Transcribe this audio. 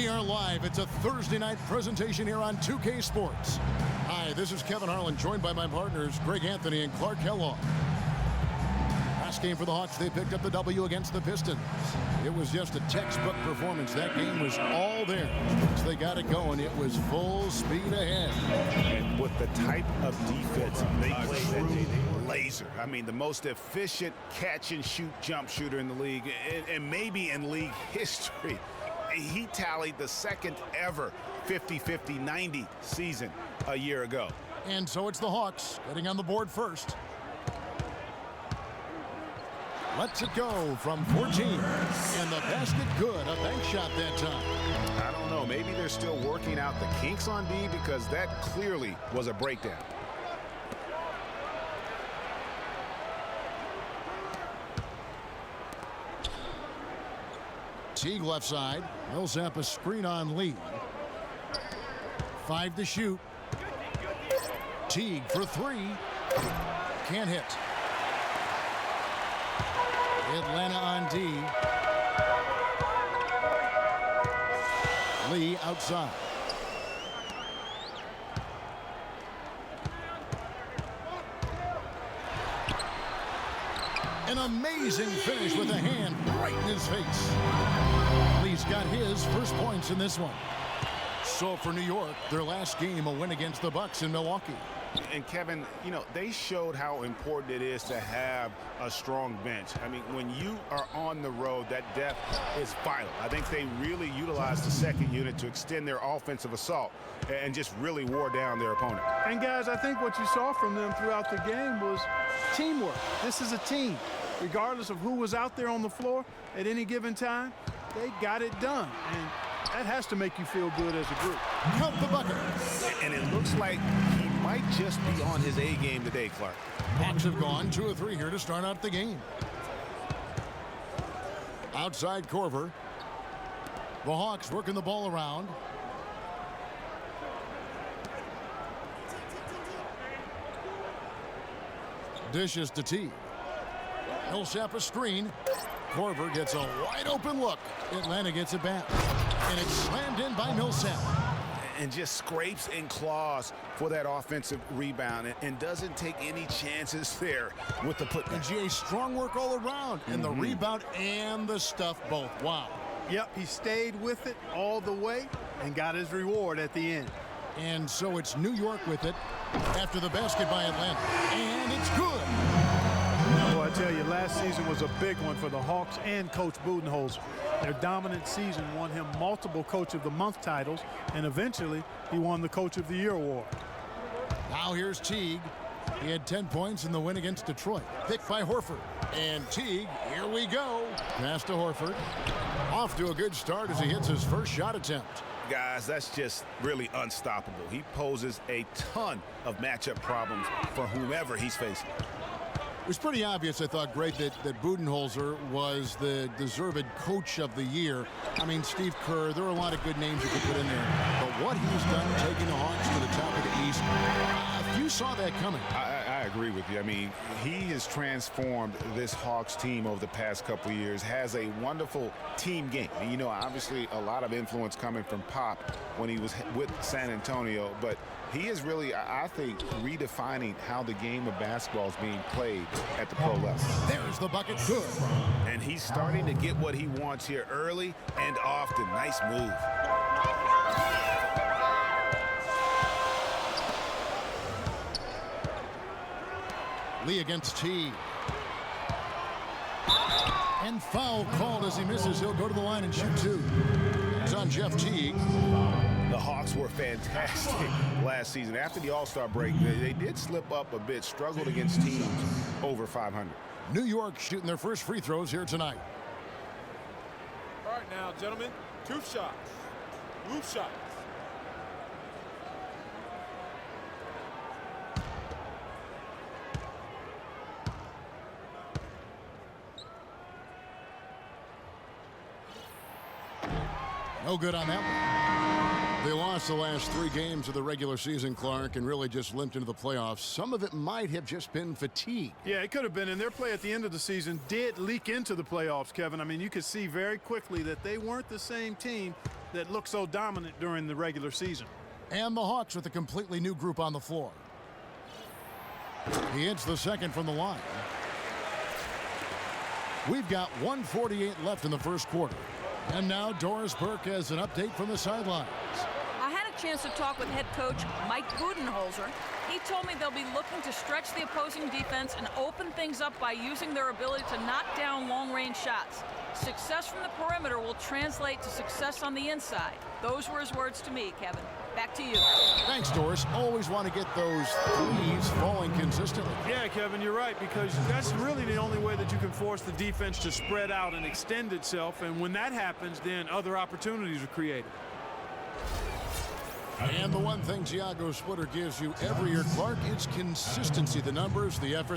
We are live. It's a Thursday night presentation here on 2K Sports. Hi, this is Kevin Harlan, joined by my partners, Greg Anthony and Clark Kellogg. Last game for the Hawks, they picked up the W against the Pistons. It was just a textbook performance. That game was all there. Once they got it going, it was full speed ahead. And with the type of defense they played that day, they were laser. I mean, the most efficient catch-and-shoot jump shooter in the league, and maybe in league history. He tallied the second ever 50-50-90 season a year ago. And so it's the Hawks getting on the board first. Lets it go from 14. And the basket good. A bank shot that time. I don't know. Maybe they're still working out the kinks on D, because that clearly was a breakdown. Teague left side. Millsap a screen on Lee. 5 to shoot. Teague for 3. Can't hit. Atlanta on D. Lee outside. An amazing finish with a hand right in his face. Lee's got his first points in this one. So for New York, their last game, a win against the Bucks in Milwaukee. And Kevin, you know, they showed how important it is to have a strong bench. I mean, when you are on the road, that depth is vital. I think they really utilized the second unit to extend their offensive assault and just really wore down their opponent. And guys, I think what you saw from them throughout the game was teamwork. This is a team. Regardless of who was out there on the floor at any given time, they got it done. And that has to make you feel good as a group. Count the bucket. And it looks like he might just be on his A game today, Clark. Hawks have gone 2 of 3 here to start out the game. Outside Corver. The Hawks working the ball around. Dishes to T. Millsap a screen. Corver gets a wide open look. Atlanta gets it back. And it's slammed in by Millsap. And just scrapes and claws for that offensive rebound and doesn't take any chances there with the putback. And GA, strong work all around. And the rebound and the stuff both. Wow. Yep, he stayed with it all the way and got his reward at the end. And so it's New York with it after the basket by Atlanta. And it's good. Oh, I tell you, last season was a big one for the Hawks and Coach Budenholzer. Their dominant season won him multiple Coach of the Month titles, and eventually he won the Coach of the Year award. Now here's Teague. He had 10 points in the win against Detroit. Picked by Horford. And Teague, here we go. Pass to Horford. Off to a good start as he hits his first shot attempt. Guys, that's just really unstoppable. He poses a ton of matchup problems for whomever he's facing. It was pretty obvious, I thought, Greg, that Budenholzer was the deserved Coach of the Year. I mean, Steve Kerr, there are a lot of good names you could put in there. But what he's done taking the Hawks to the top of the East, you saw that coming. I agree with you. I mean, he has transformed this Hawks team over the past couple of years, has a wonderful team game. And, you know, obviously a lot of influence coming from Pop when he was with San Antonio, but he is really, I think, redefining how the game of basketball is being played at the pro level. There's the bucket. Good. And he's starting to get what he wants here early and often. Nice move. Lee against T. And foul called as he misses. He'll go to the line and shoot two. It's on Jeff Teague. The Hawks were fantastic last season. After the All-Star break, they did slip up a bit, struggled against teams over 500. New York shooting their first free throws here tonight. All right now, gentlemen, 2 shots. Move shots. No good on that one. They lost the last 3 games of the regular season, Clark, and really just limped into the playoffs. Some of it might have just been fatigue. Yeah, it could have been, and their play at the end of the season did leak into the playoffs, Kevin. I mean, you could see very quickly that they weren't the same team that looked so dominant during the regular season. And the Hawks with a completely new group on the floor. He hits the second from the line. We've got 1:48 left in the first quarter. And now Doris Burke has an update from the sidelines. I had a chance to talk with head coach Mike Budenholzer. He told me they'll be looking to stretch the opposing defense and open things up by using their ability to knock down long-range shots. Success from the perimeter will translate to success on the inside. Those were his words to me, Kevin. Back to you. Thanks, Doris. Always want to get those threes falling consistently. Yeah, Kevin, you're right, because that's really the only way that you can force the defense to spread out and extend itself. And when that happens, then other opportunities are created. And the one thing Thiago Splitter gives you every year, Clark, it's consistency. The numbers, the effort.